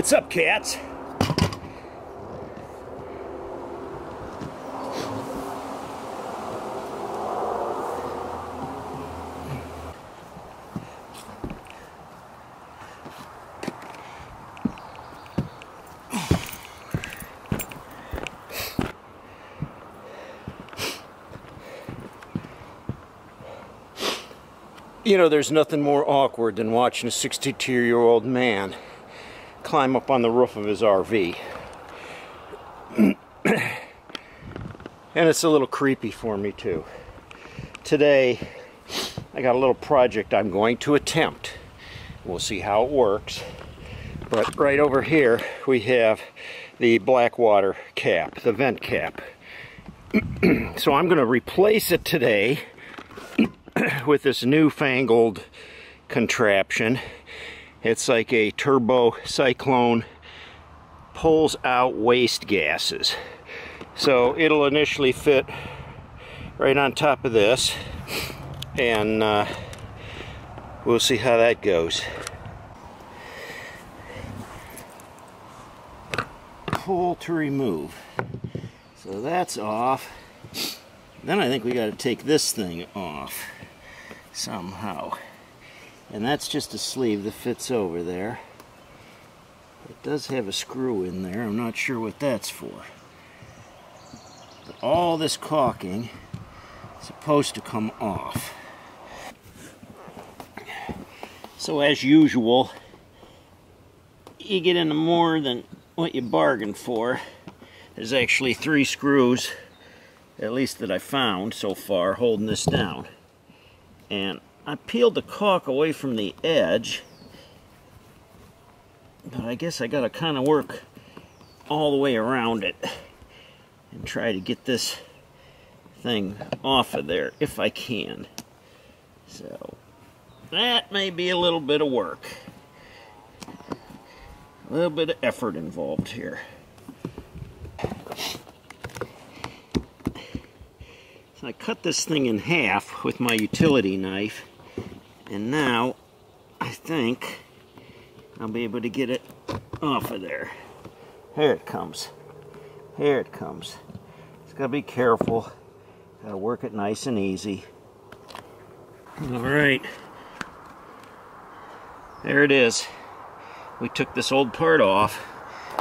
What's up, cats? You know, there's nothing more awkward than watching a 62-year-old man climb up on the roof of his RV. And it's a little creepy for me too. Today, I got a little project I'm going to attempt. We'll see how it works. But right over here, we have the black water cap, the vent cap. So I'm going to replace it today with this newfangled contraption. It's like a turbo cyclone, pulls out waste gases. So it'll initially fit right on top of this, and we'll see how that goes. Pull to remove. So that's off. Then I think we got to take this thing off somehow. And that's just a sleeve that fits over there. It does have a screw in there. I'm not sure what that's for. But all this caulking is supposed to come off. So as usual, you get into more than what you bargained for. There's actually 3 screws, at least that I found so far, holding this down. And I peeled the caulk away from the edge, but I guess I gotta kind of work all the way around it and try to get this thing off of there if I can. So that may be a little bit of work, a little bit of effort involved here. So I cut this thing in half with my utility knife, and now I think I'll be able to get it off of there. Here it comes. Here it comes. Just gotta be careful. Gotta work it nice and easy. Alright. There it is. We took this old part off.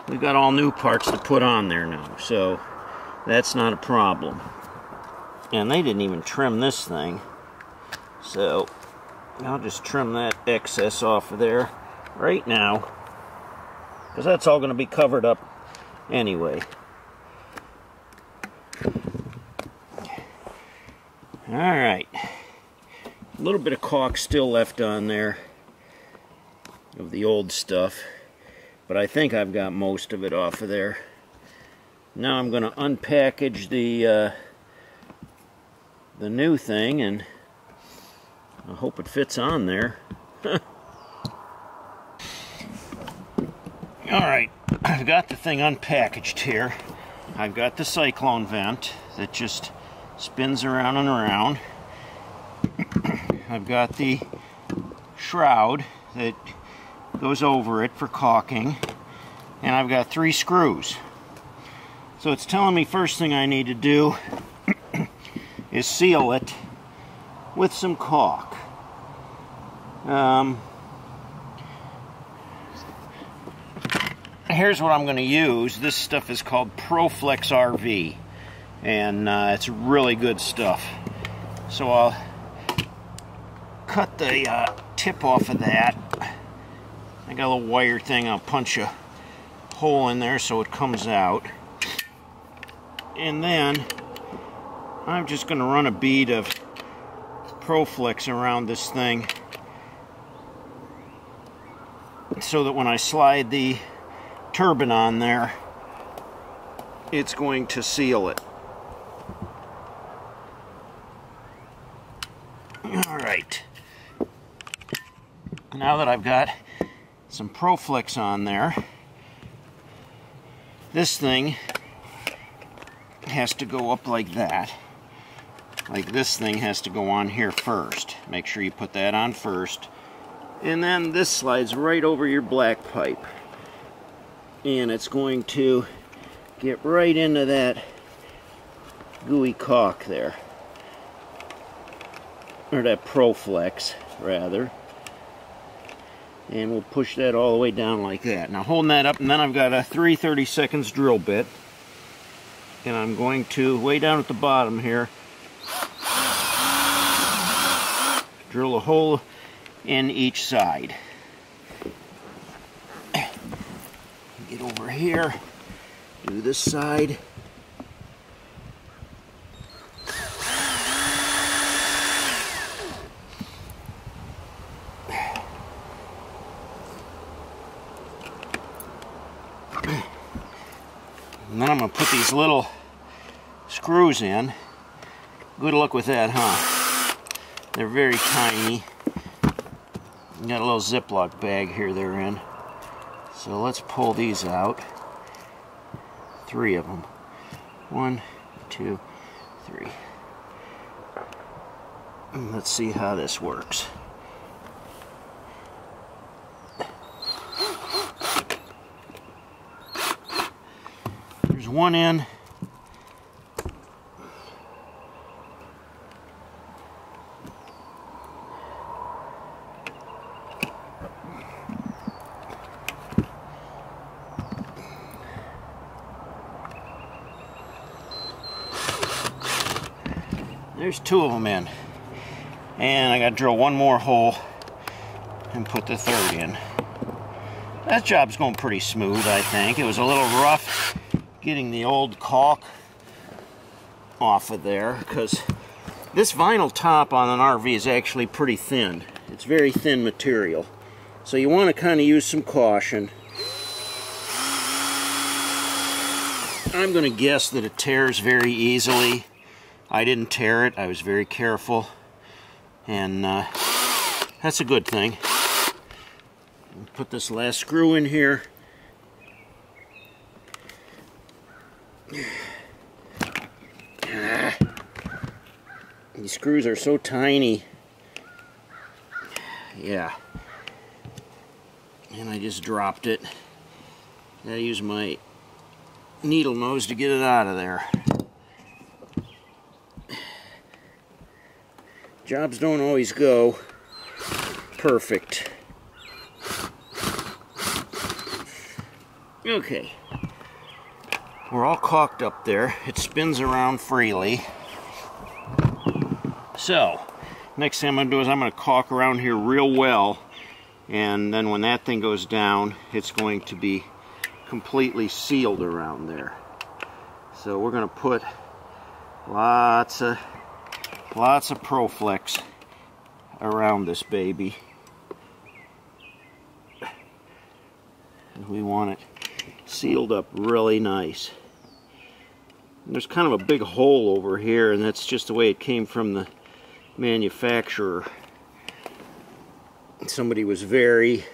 We've got all new parts to put on there now, so that's not a problem. And they didn't even trim this thing, so I'll just trim that excess off of there right now, because that's all going to be covered up anyway. Alright, a little bit of caulk still left on there of the old stuff, but I think I've got most of it off of there. Now I'm going to unpackage the new thing, and I hope it fits on there. Alright, I've got the thing unpackaged here. I've got the cyclone vent that just spins around and around. I've got the shroud that goes over it for caulking, and I've got 3 screws. So it's telling me first thing I need to do is seal it with some caulk. Here's what I'm going to use. This stuff is called Proflex RV, and it's really good stuff. So I'll cut the tip off of that. I got a little wire thing. I'll punch a hole in there so it comes out, and then I'm just going to run a bead of Proflex around this thing so that when I slide the turbine on there, it's going to seal it. Alright. Now that I've got some Proflex on there, this thing has to go up like that. Like this thing has to go on here first. Make sure you put that on first. And then this slides right over your black pipe. and it's going to get right into that gooey caulk there, or that Proflex rather, and we'll push that all the way down like that. Now holding that up, and then I've got a 3/32 drill bit, and I'm going to, way down at the bottom here, drill a hole in each side. Get over here, do this side. And then I'm going to put these little screws in. Good luck with that, huh? They're very tiny. Got a little Ziploc bag here they're in. So let's pull these out. 3 of them. 1, 2, 3. And let's see how this works. There's one in. There's 2 of them in. And I got to drill one more hole and put the 3rd in. That job's going pretty smooth, I think. It was a little rough getting the old caulk off of there, because this vinyl top on an RV is actually pretty thin. It's very thin material. So you want to kind of use some caution. I'm going to guess that it tears very easily. I didn't tear it. I was very careful. And that's a good thing. Put this last screw in here. These screws are so tiny. Yeah. And I just dropped it. I use my needle nose to get it out of there. Jobs don't always go perfect. Okay. We're all caulked up there. It spins around freely. So, next thing I'm going to do is I'm going to caulk around here real well, and then when that thing goes down, it's going to be completely sealed around there. So we're going to put lots of Proflex around this baby. And we want it sealed up really nice. And there's kind of a big hole over here, and that's just the way it came from the manufacturer. Somebody was very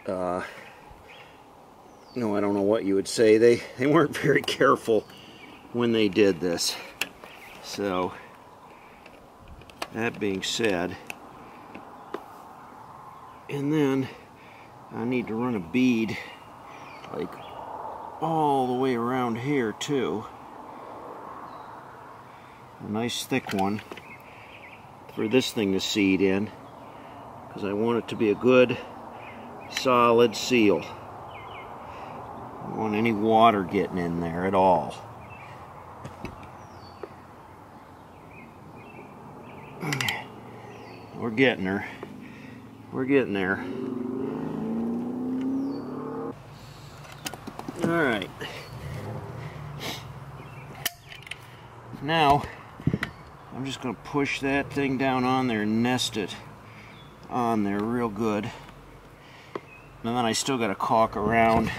no, I don't know what you would say. They weren't very careful when they did this. So that being said, and then I need to run a bead like all the way around here too. A nice thick one for this thing to seat in, because I want it to be a good solid seal. I don't want any water getting in there at all. We're getting her. We're getting there. Alright. Now, I'm just going to push that thing down on there and nest it on there real good. And then I still got to caulk around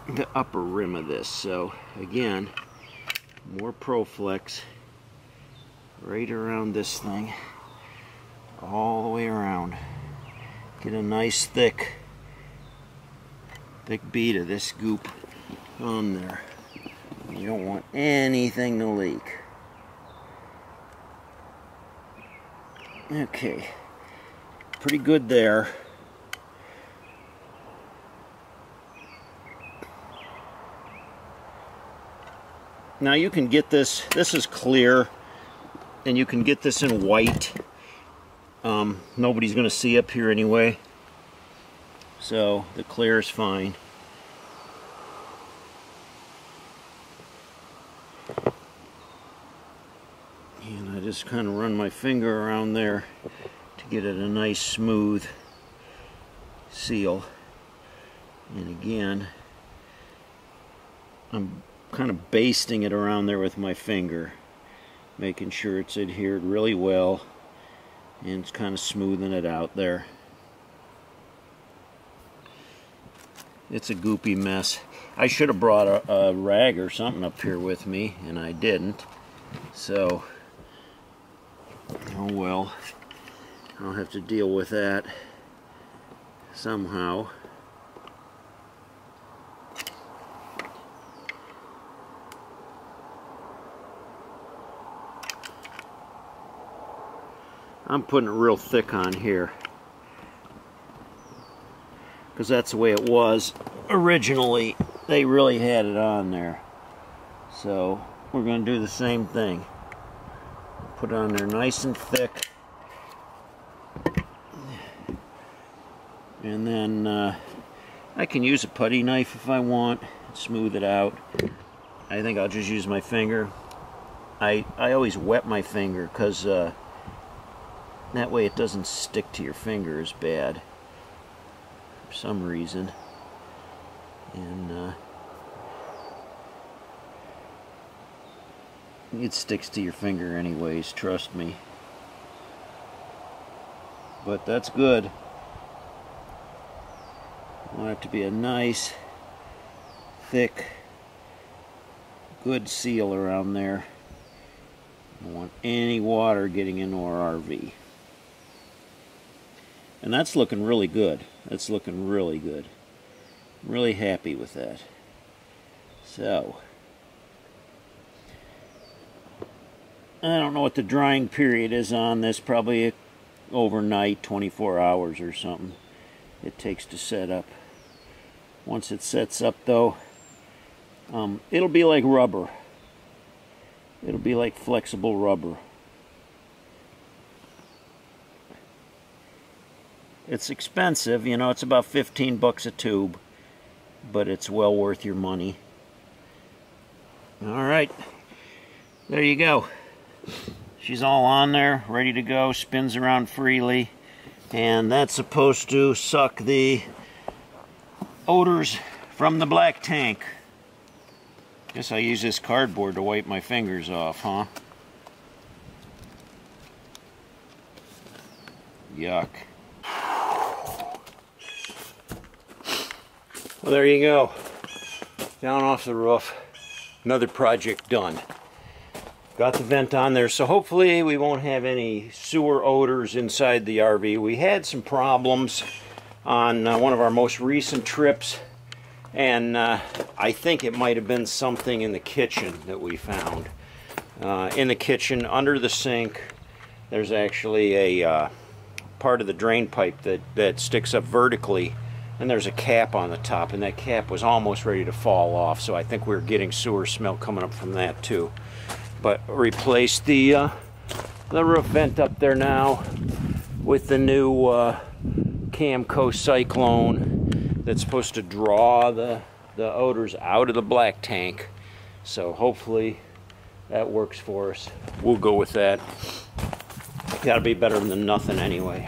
the upper rim of this. So, again, more Proflex right around this thing. All the way around. Get a nice thick bead of this goop on there. You don't want anything to leak. Okay, pretty good there. Now you can get this is clear, and you can get this in white. Nobody's going to see up here anyway, so the clear is fine. And I just kind of run my finger around there to get it a nice smooth seal. And again, I'm kind of basting it around there with my finger, making sure it's adhered really well, and it's kind of smoothing it out there. It's a goopy mess. I should have brought a rag or something up here with me, and I didn't. So, oh well. I'll have to deal with that somehow. I'm putting it real thick on here because that's the way it was originally. They really had it on there, so we're going to do the same thing. Put it on there nice and thick, and then I can use a putty knife if I want, smooth it out. I think I'll just use my finger. I always wet my finger because that way it doesn't stick to your finger as bad for some reason. And it sticks to your finger anyways, trust me. But that's good. I want it to be a nice, thick, good seal around there. I don't want any water getting into our RV. And that's looking really good. That's looking really good. I'm really happy with that. So, I don't know what the drying period is on this. Probably overnight, 24 hours or something it takes to set up. Once it sets up though, it'll be like rubber. It'll be like flexible rubber. It's expensive, you know, it's about 15 bucks a tube, but it's well worth your money. Alright, there you go. She's all on there, ready to go, spins around freely, and that's supposed to suck the odors from the black tank. Guess I'll use this cardboard to wipe my fingers off, huh? Yuck. Well, there you go. Down off the roof. Another project done. Got the vent on there, so hopefully we won't have any sewer odors inside the RV. We had some problems on one of our most recent trips, and I think it might have been something in the kitchen that we found. In the kitchen, under the sink, there's actually a part of the drain pipe that sticks up vertically, and there's a cap on the top, and that cap was almost ready to fall off, so I think we're getting sewer smell coming up from that too. But replaced the roof vent up there now with the new Camco Cyclone that's supposed to draw the odors out of the black tank. So hopefully that works for us. We'll go with that. Gotta be better than nothing anyway.